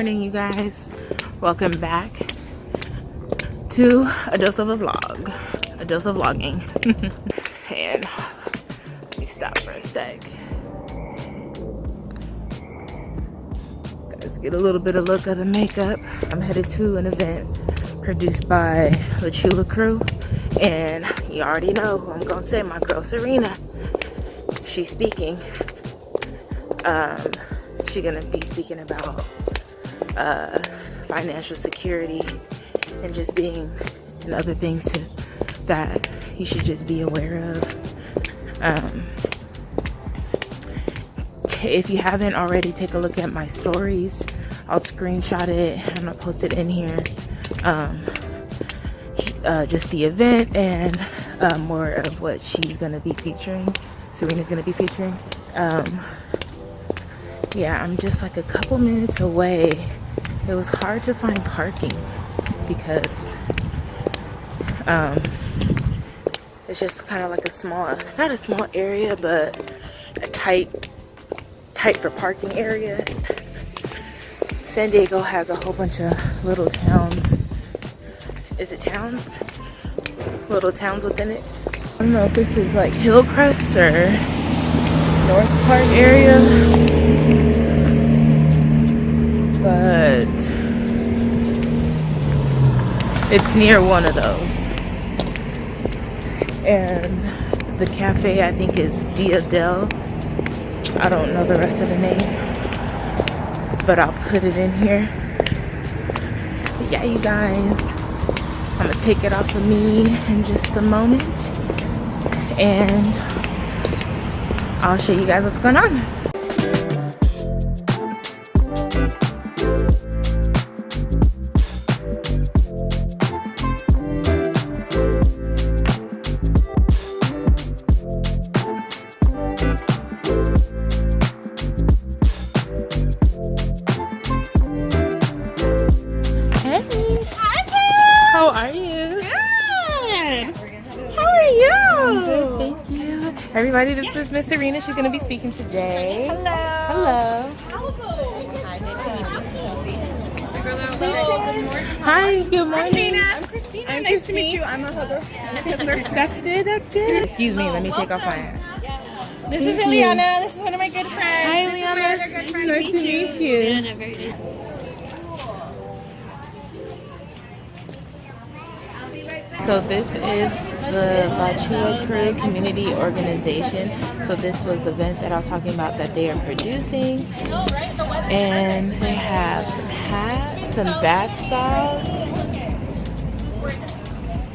morning, you guys. Welcome back to a dose of a vlog, a dose of vlogging. And let me stop for a sec. Guys, get a little bit of look of the makeup. I'm headed to an event produced by the Chula Crew, and you already know who I'm gonna say. My girl Serena. She's speaking. She's gonna be speaking about financial security and just being and other things that you should just be aware of. If you haven't already, take a look at my stories. I'll screenshot it. I'm gonna post it in here. Just the event and more of what she's gonna be featuring. Serena's gonna be featuring. Yeah, I'm just like a couple minutes away. It was hard to find parking because it's just kind of like a small, not a small area, but a tight for parking area. San Diego has a whole bunch of little towns. Is it towns? Little towns within it. I don't know if this is like Hillcrest or North Park area, but it's near one of those. And the cafe, I think, is Dia Del. I don't know the rest of the name, but I'll put it in here. But yeah, you guys, I'm gonna take it off of me in just a moment, and I'll show you guys what's going on. How are you? Good. How are you? I'm good, thank you. Everybody, this is Miss Serena. She's going to be speaking today. Hello. Hello. Hi, nice to meet you. Hi, good morning. I'm Christina. I'm Nice to meet Christine. you. I'm a hugger. That's good, that's good. Excuse me, let me take off my hat. This is Thank you. Ileana. This is one of my good friends. Hi, This is my Ileana. other good friend. Nice to meet you. So this is the Chula Crew community organization. So this was the event that I was talking about that they are producing. And they have some hats, some bath salts.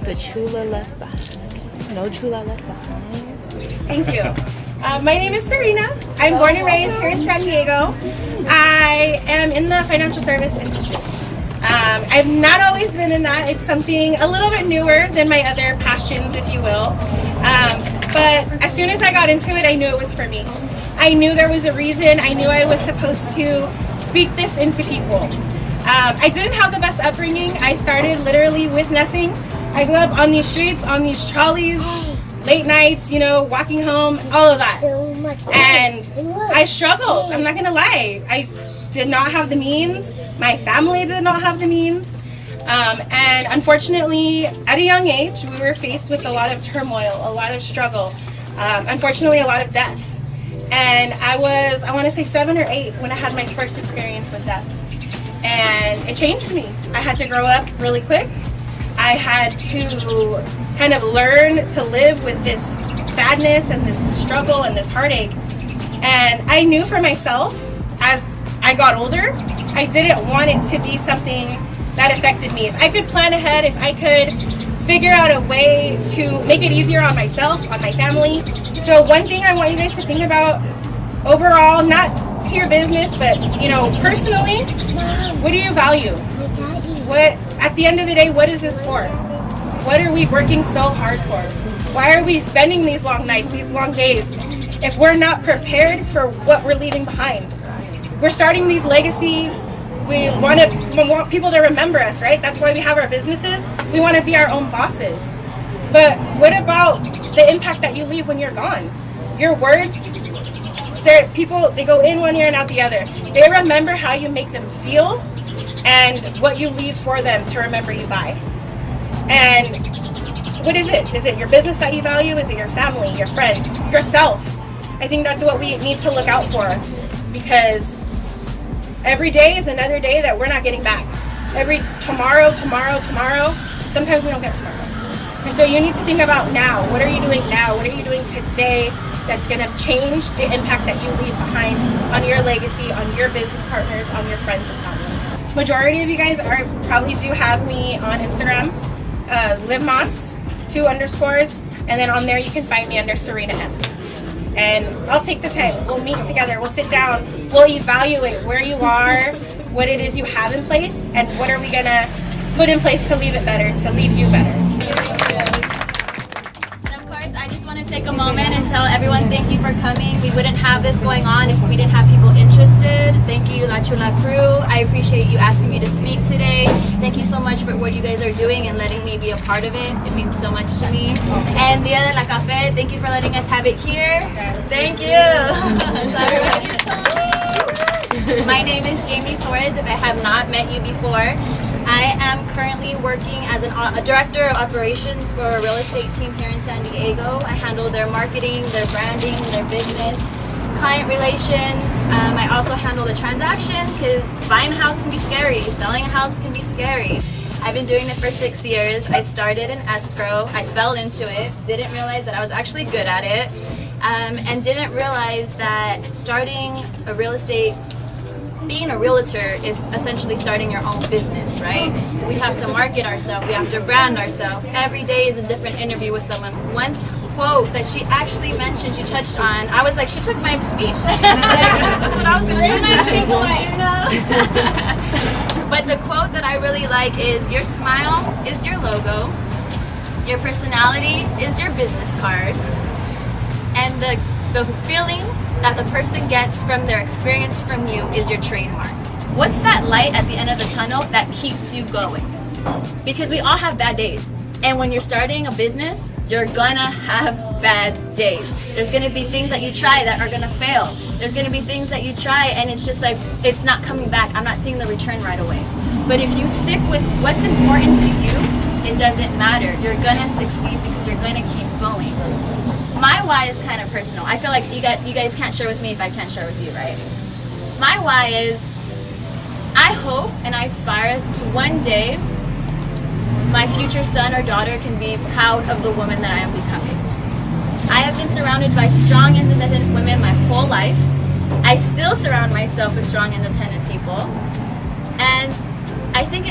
The Chula left behind. No Chula left behind. Thank you. My name is Serena. I'm born and raised here in San Diego. I am in the financial service industry. I've not always been in that. It's something a little bit newer than my other passions, if you will. But as soon as I got into it, I knew it was for me. I knew there was a reason. I knew I was supposed to speak this into people. I didn't have the best upbringing. I started literally with nothing. I grew up on these streets, on these trolleys, late nights, you know, walking home, all of that. And I struggled. I'm not going to lie. I did not have the means. My family did not have the means. And unfortunately, at a young age, we were faced with a lot of turmoil, a lot of struggle, unfortunately, a lot of death. And I want to say 7 or 8 when I had my first experience with death. And it changed me. I had to grow up really quick. I had to kind of learn to live with this sadness and this struggle and this heartache. And I knew for myself, as I got older, I didn't want it to be something that affected me. If I could plan ahead, if I could figure out a way to make it easier on myself, on my family. So one thing I want you guys to think about overall, not to your business, but you know, personally, what do you value? What, at the end of the day, what is this for? What are we working so hard for? Why are we spending these long nights, these long days, if we're not prepared for what we're leaving behind? We're starting these legacies. We want people to remember us, right? That's why we have our businesses. We want to be our own bosses. But what about the impact that you leave when you're gone? Your words, they go in one ear and out the other. They remember how you make them feel. and what you leave for them to remember you by. And what is it? Is it your business that you value? Is it your family, your friends, yourself? I think that's what we need to look out for, because every day is another day that we're not getting back. Every tomorrow, sometimes we don't get tomorrow. And so you need to think about now. What are you doing now? What are you doing today that's going to change the impact that you leave behind on your legacy, on your business partners, on your friends and family? Majority of you guys probably do have me on Instagram, LivMoss, 2 underscores, and then on there you can find me under Serena M. And I'll take the time. We'll meet together. We'll sit down. We'll evaluate where you are, what it is you have in place, and what are we going to put in place to leave it better, to leave you better. And of course, I just want to take a moment and tell everyone thank you for coming. We wouldn't have this going on if we didn't have people interested. Thank you, La Chula Crew. I appreciate you asking me to speak today. Thank you so much for what you guys are doing and letting me be a part of it. It means so much to me. And Dia de la Café, thank you for letting us have it here. Thank you. My name is Jamie Torres, if I have not met you before. I am currently working as a director of operations for a real estate team here in San Diego. I handle their marketing, their branding, their business, client relations. I also handle the transaction, because buying a house can be scary, selling a house can be scary. I've been doing it for 6 years. I started in escrow. I fell into it, didn't realize that I was actually good at it, and didn't realize that starting a real estate, being a realtor is essentially starting your own business, right? We have to market ourselves, we have to brand ourselves. Every day is a different interview with someone. One quote that she actually mentioned, she touched on, I was like, she took my speech. That's what I was going to do. But the quote that I really like is, your smile is your logo, your personality is your business card, and the feeling that the person gets from their experience from you is your trademark. What's that light at the end of the tunnel that keeps you going? Because we all have bad days. And when you're starting a business, you're gonna have bad days. There's gonna be things that you try that are gonna fail. There's gonna be things that you try and it's just like, it's not coming back. I'm not seeing the return right away. But if you stick with what's important to you, it doesn't matter. You're gonna succeed because you're gonna keep going. My why is kind of personal. I feel like you guys can't share with me if I can't share with you, right? My why is, I hope and I aspire to one day my future son or daughter can be proud of the woman that I am becoming. I have been surrounded by strong, independent women my whole life. I still surround myself with strong, independent people. And I think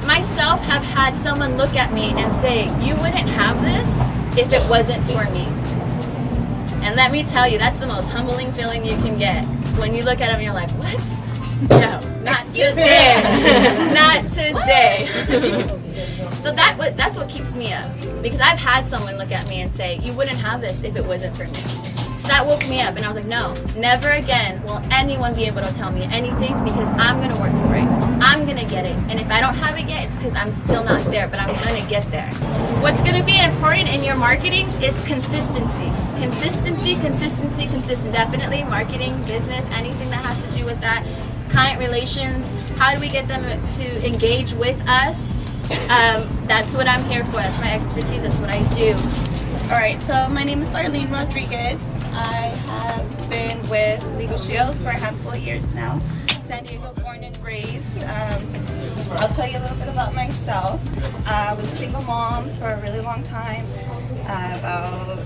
myself have had someone look at me and say, you wouldn't have this if it wasn't for me. And let me tell you, that's the most humbling feeling you can get. When you look at them and you're like, what? No, not today. Not today. So that's what keeps me up. Because I've had someone look at me and say, you wouldn't have this if it wasn't for me. So that woke me up and I was like, no, never again will anyone be able to tell me anything, because I'm going to work for it. I'm going to get it. And if I don't have it yet, it's because I'm still not there, but I'm going to get there. What's going to be important in your marketing is consistency. Consistency. Definitely marketing, business, anything that has to do with that. Client relations. How do we get them to engage with us? That's what I'm here for. That's my expertise. That's what I do. All right, so my name is Arlene Rodriguez. I have been with Legal Shield for a handful of years now. San Diego born and raised. I'll tell you a little bit about myself. I was a single mom for a really long time, about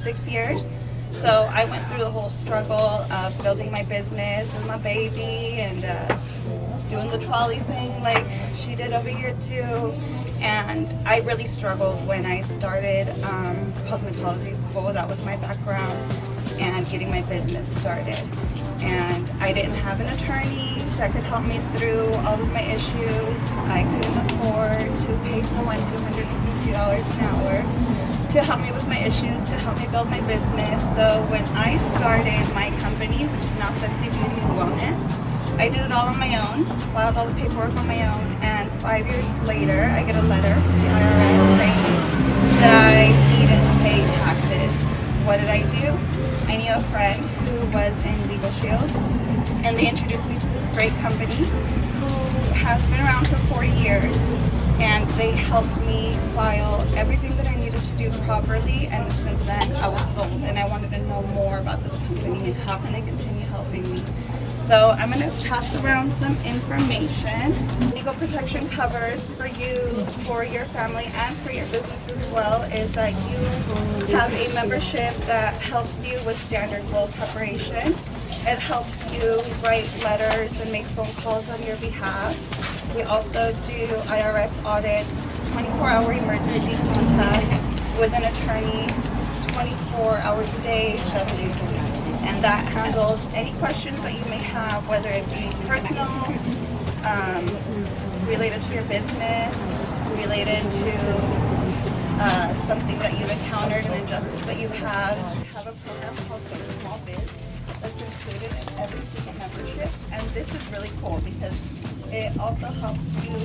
6 years. So I went through the whole struggle of building my business and my baby and doing the trolley thing like she did over here too. And I really struggled when I started cosmetology school. That was my background, and getting my business started. And I didn't have an attorney that could help me through all of my issues. I couldn't afford to pay someone $250 an hour to help me with my issues, to help me build my business. So when I started my company, which is now Sexy Beauty and Wellness, I did it all on my own, filed all the paperwork on my own, and 5 years later, I get a letter from the IRS saying that I needed to pay taxes what did I do? I knew a friend who was in Legal Shield, and they introduced me to this great company who has been around for 40 years, and they helped me file everything that I needed to do properly. And since then, I was sold, and I wanted to know more about this company and how can they continue helping me. So I'm going to pass around some information. Legal protection covers for you, for your family, and for your business as well is that you have a membership that helps you with standard will preparation. It helps you write letters and make phone calls on your behalf. We also do IRS audits, 24-hour emergency contact with an attorney, 24 hours a day, 7 days a week. And that handles any questions that you may have, whether it be personal, related to your business, related to something that you've encountered, an injustice that you have. We have a program called Go Small Biz that's included in every single membership. And this is really cool because it also helps you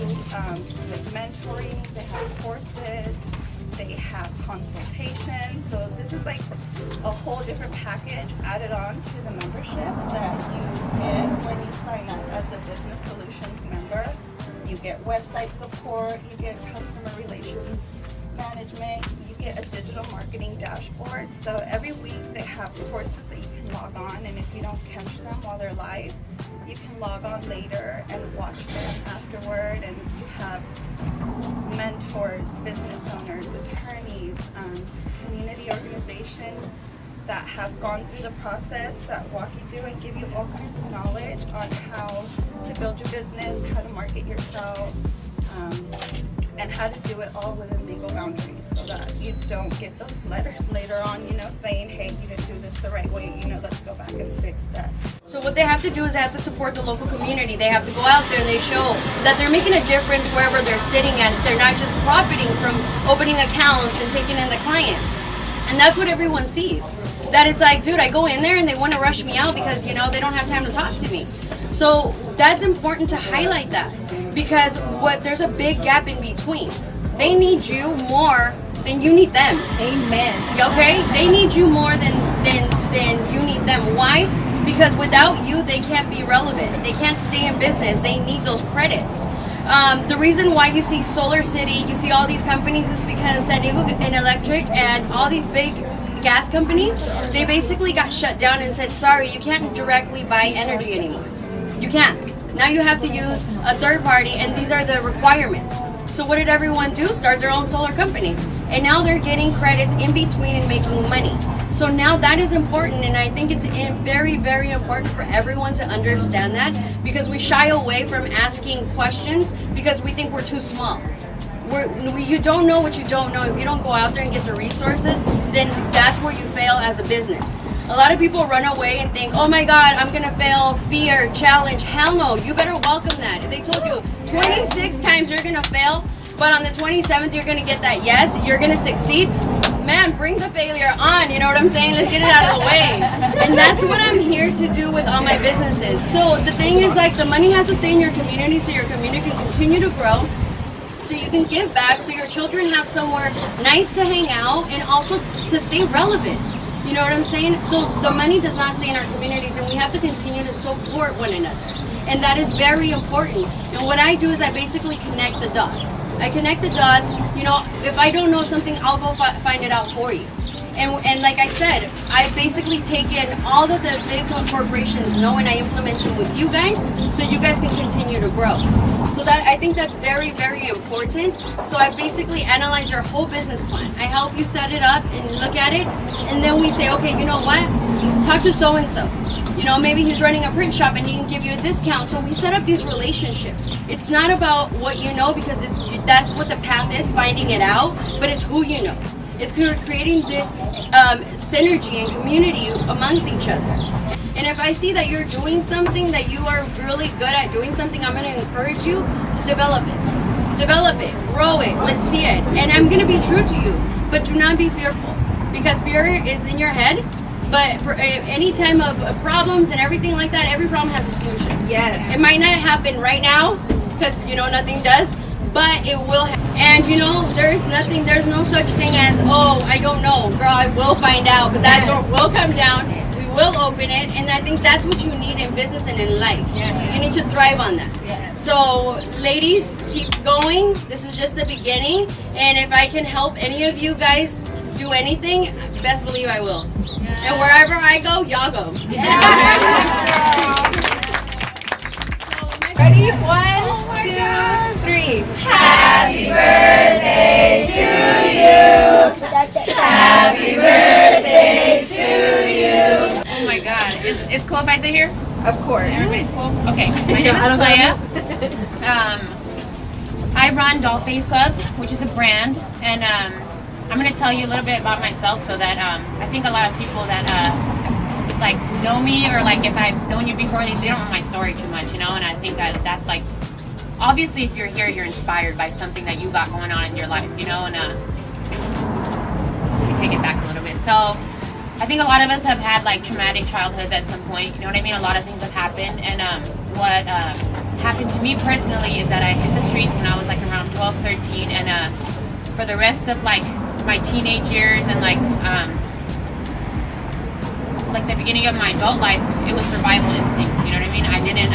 with mentoring. They have courses. They have consultations. So this is like a whole different package added on to the membership that you get when you sign up as a Business Solutions member. You get website support, you get customer relations management, you get a digital marketing dashboard. So every week they have courses that you can log on, and if you don't catch them while they're live, you can log on later and watch them afterward. And you have mentors, business owners, attorneys, community organizations that have gone through the process that walk you through and give you all kinds of knowledge on how to build your business, how to market yourself, and how to do it all within legal boundaries so that you don't get those letters later on, saying, hey, you didn't do this the right way, let's go back and fix that. So what they have to do is they have to support the local community. They have to go out there and they show that they're making a difference wherever they're sitting at. They're not just profiting from opening accounts and taking in the client. And that's what everyone sees. That it's like, dude, I go in there and they want to rush me out because, they don't have time to talk to me. So that's important to highlight that because there's a big gap in between. They need you more than you need them. Amen. Okay? They need you more than you need them. Why? Because without you, they can't be relevant. They can't stay in business. They need those credits. The reason why you see Solar City, you see all these companies is because San Diego and Electric and all these big gas companies, they basically got shut down and said, sorry, you can't directly buy energy anymore. You can't. Now you have to use a third party, and these are the requirements. So what did everyone do? Start their own solar company. And now they're getting credits in between and making money. So now that is important, and I think it's very, very important for everyone to understand that because we shy away from asking questions because we think we're too small. You don't know what you don't know. If you don't go out there and get the resources, then that's where you fail as a business. A lot of people run away and think, oh my God, I'm gonna fail, fear, challenge. Hell no, you better welcome that. If they told you 26 times you're gonna fail, but on the 27th you're gonna get that yes, you're gonna succeed, man, bring the failure on, you know what I'm saying? Let's get it out of the way. And that's what I'm here to do with all my businesses. So the thing is, like, the money has to stay in your community so your community can continue to grow, so you can give back, so your children have somewhere nice to hang out, and also to stay relevant. You know what I'm saying? So the money does not stay in our communities, and we have to continue to support one another. And that is very important. And what I do is I basically connect the dots. I connect the dots. If I don't know something, I'll go find it out for you. And like I said, I basically take in all that the big corporations know, and I implement it with you guys so you guys can continue to grow. So that I think that's very, very important. So I basically analyze your whole business plan. I help you set it up and look at it, and then we say, okay, you know what? Talk to so-and-so. Maybe he's running a print shop and he can give you a discount. So we set up these relationships. It's not about what you know because that's what the path is, finding it out, but it's who you know. It's creating this synergy and community amongst each other. And if I see that you're doing something, that you are really good at doing something, I'm going to encourage you to develop it. Develop it, grow it, let's see it. And I'm going to be true to you, but do not be fearful because fear is in your head. But for any time of problems and everything like that, every problem has a solution. Yes. It might not happen right now because, nothing does. but it will and you know, there's no such thing as, oh, I don't know, girl, I will find out, but that door will come down, we will open it, and I think that's what you need in business and in life. You need to thrive on that. So ladies, keep going. This is just the beginning, and if I can help any of you guys do anything, best believe I will. And wherever I go, y'all go. Ready? 1, 2, 3. Happy birthday to you. Happy birthday to you. Oh my God. It's cool if I sit here? Of course. Everybody's cool? Okay. My name is Leia. I run Dollface Club, which is a brand. And I'm going to tell you a little bit about myself so that I think a lot of people that like know me, or like if I've known you before, they don't know my story too much, you know. And I think that's like, obviously if you're here, you're inspired by something that you got going on in your life, you know. And let me take it back a little bit. So I think a lot of us have had like traumatic childhoods at some point, you know what I mean? A lot of things have happened, and what happened to me personally is that I hit the streets when I was like around 12, 13, and for the rest of like my teenage years and like the beginning of my adult life, it was survival instincts, you know what I mean? I didn't,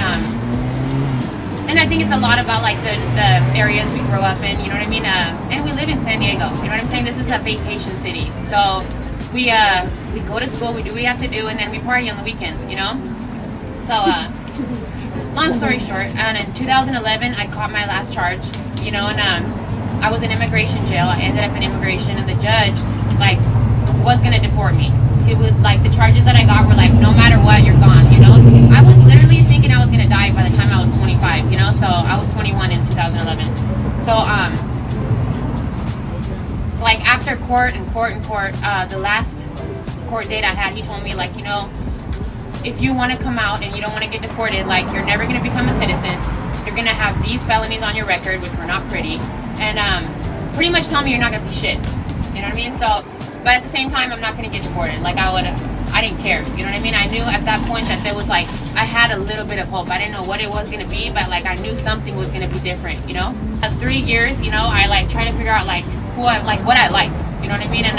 and I think it's a lot about like the areas we grow up in, you know what I mean? And we live in San Diego, you know what I'm saying? This is a vacation city. So we go to school, we do what we have to do, and then we party on the weekends, you know? So, long story short, and in 2011, I caught my last charge, you know, and I was in immigration jail. I ended up in immigration, and the judge, like, was gonna deport me. It was like the charges that I got were like, no matter what, you're gone, you know? I was literally thinking I was gonna die by the time I was 25, you know? So I was 21 in 2011. So, like after court, the last court date I had, he told me like, you know, if you want to come out and you don't want to get deported, like you're never going to become a citizen. You're going to have these felonies on your record, which were not pretty, and pretty much tell me you're not going to be shit. You know what I mean? So, but at the same time, I'm not going to get deported. Like I didn't care. You know what I mean? I knew at that point that there was like, I had a little bit of hope. I didn't know what it was going to be, but like I knew something was going to be different, you know? 3 years, you know, I like try to figure out like who I like, what I like, you know what I mean? And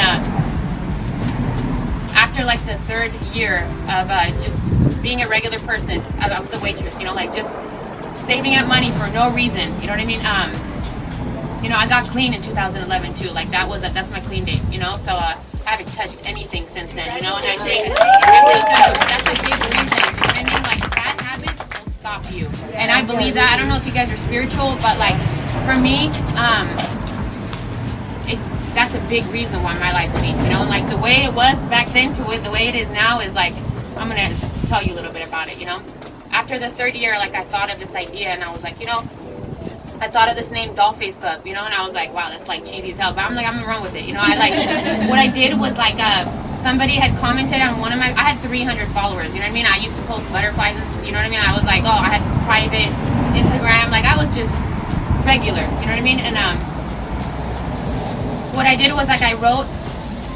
after like the 3rd year of just being a regular person, I was a waitress, you know, like just saving up money for no reason, you know what I mean? You know, I got clean in 2011 too. Like that's my clean date, you know. So I haven't touched anything since then, you know. And I think that's a big reason. You know what I mean? Like bad habits will stop you, and I believe that. I don't know if you guys are spiritual, but like for me, that's a big reason why my life changed, you know. And like the way it was back then to the way it is now is like, I'm gonna tell you a little bit about it, you know. After the 3rd year, like I thought of this idea, and I was like, you know, I thought of this name, Dollface Club, you know, and I was like, wow, that's like cheesy as hell, but I'm like, I'm gonna run with it, you know. I like, what I did was like, somebody had commented on one of my, I had 300 followers, you know what I mean? I used to post butterflies, you know what I mean? I was like, oh, I had private Instagram, like I was just regular, you know what I mean? And what I did was like, I wrote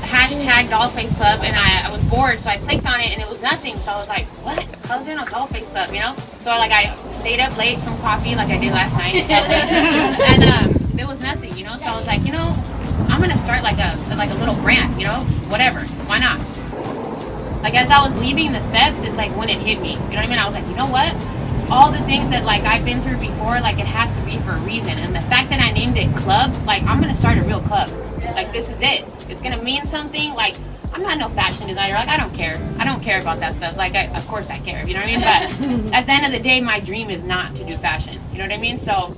hashtag Dollface Club, and I was bored, so I clicked on it and it was nothing. So I was like, what? How's there no Dollface Club, you know? So I stayed up late from coffee like I did last night, and there was nothing, you know. So I was like, you know, I'm gonna start like a little brand, you know, whatever, why not? Like as I was leaving the steps, it's like when it hit me, you know what I mean? I was like, you know what? All the things that like I've been through before, like it has to be for a reason. And the fact that I named it club, like I'm gonna start a real club. Like this is it. It's gonna mean something. Like I'm not no fashion designer. Like I don't care about that stuff. Like of course I care. You know what I mean? But at the end of the day, my dream is not to do fashion. You know what I mean? So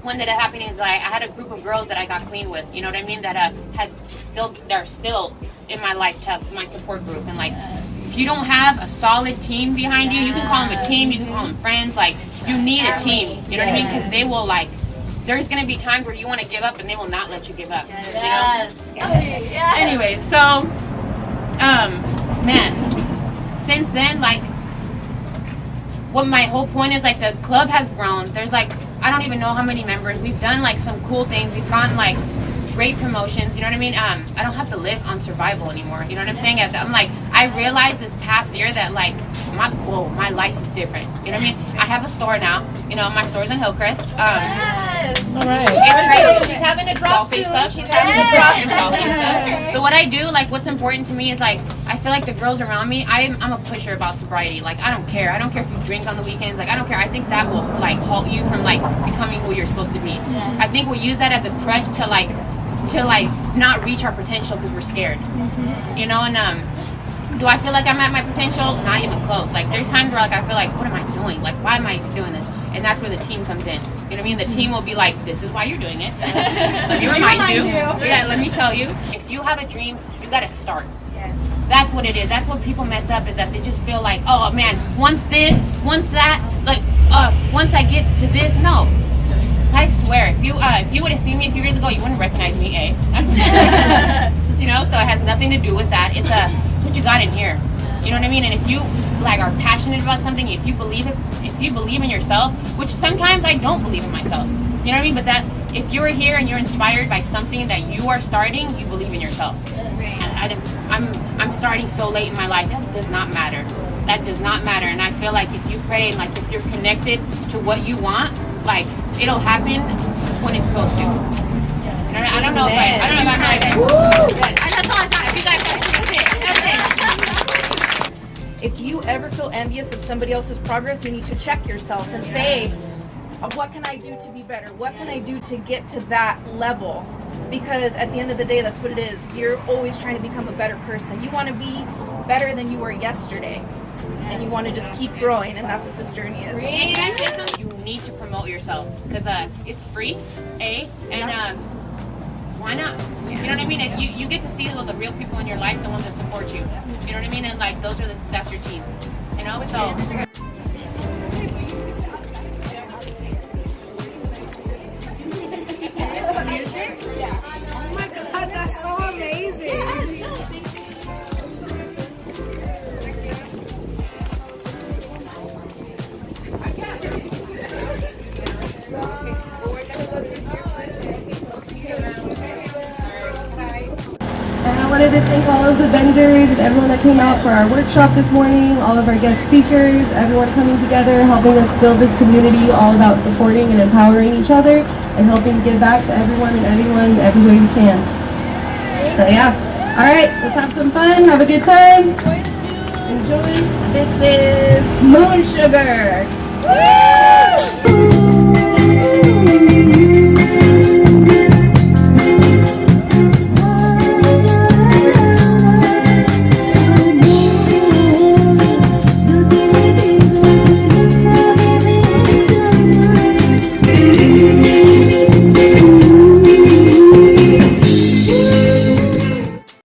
when did it happen is like I had a group of girls that I got clean with. You know what I mean? That they're still in my life, my support group. And like if you don't have a solid team behind you, you can call them a team. You can call them friends. Like you need a team. You know what I mean? Because they will like. There's gonna be times where you want to give up, and they will not let you give up. Yes. You know? Yes. Anyway, so, man, since then, like, what my whole point is, like, the club has grown. There's like, I don't even know how many members. We've done like some cool things. We've gotten like great promotions. You know what I mean? I don't have to live on survival anymore. You know what I'm saying? I'm like, I realized this past year that like, my life is different. You know what I mean? I have a store now. You know, my store's in Hillcrest. All right. It's great. She's having a drop soon. Doll face stuff. She's having a drop soon. Doll face stuff. But what I do, like, what's important to me is, like, I feel like the girls around me, I'm a pusher about sobriety. Like, I don't care. I don't care if you drink on the weekends. Like, I don't care. I think that will, like, halt you from, like, becoming who you're supposed to be. Yes. I think we use that as a crutch to not reach our potential because we're scared. You know, and do I feel like I'm at my potential? Not even close. Like, there's times where, like, I feel like, what am I doing? Like, why am I doing this? And that's where the team comes in. You know what I mean? The team will be like, this is why you're doing it. Let me remind you. Yeah, let me tell you. If you have a dream, you got to start. Yes. That's what it is. That's what people mess up, is that they just feel like, oh man, once this, once that, like, once I get to this. No. I swear, if you would have seen me a few years ago, you wouldn't recognize me, eh? You know, so it has nothing to do with that. It's what you got in here. You know what I mean? And if you like are passionate about something, if you believe it, if you believe in yourself, which sometimes I don't believe in myself. You know what I mean? But that if you're here and you're inspired by something that you are starting, you believe in yourself. And I'm starting so late in my life. That does not matter. That does not matter. And I feel like if you pray and like if you're connected to what you want, like it'll happen when it's supposed to. I don't know if I'm like, that's all I got. If you guys, that's it. If you ever feel envious of somebody else's progress, you need to check yourself and say, what can I do to be better? What can I do to get to that level? Because at the end of the day, that's what it is. You're always trying to become a better person. You want to be better than you were yesterday. And you want to just keep growing, and that's what this journey is. And can I say something? You need to promote yourself because it's free, and why not? You know what I mean? And you get to see the real people in your life, the ones that support you. You know what I mean? And like that's your team. You know, so. And I wanted to thank all of the vendors and everyone that came out for our workshop this morning, all of our guest speakers, everyone coming together, helping us build this community all about supporting and empowering each other and helping give back to everyone and anyone every way we can. So yeah. All right, let's have some fun. Have a good time. Enjoy. This is Moon Sugar. Woo!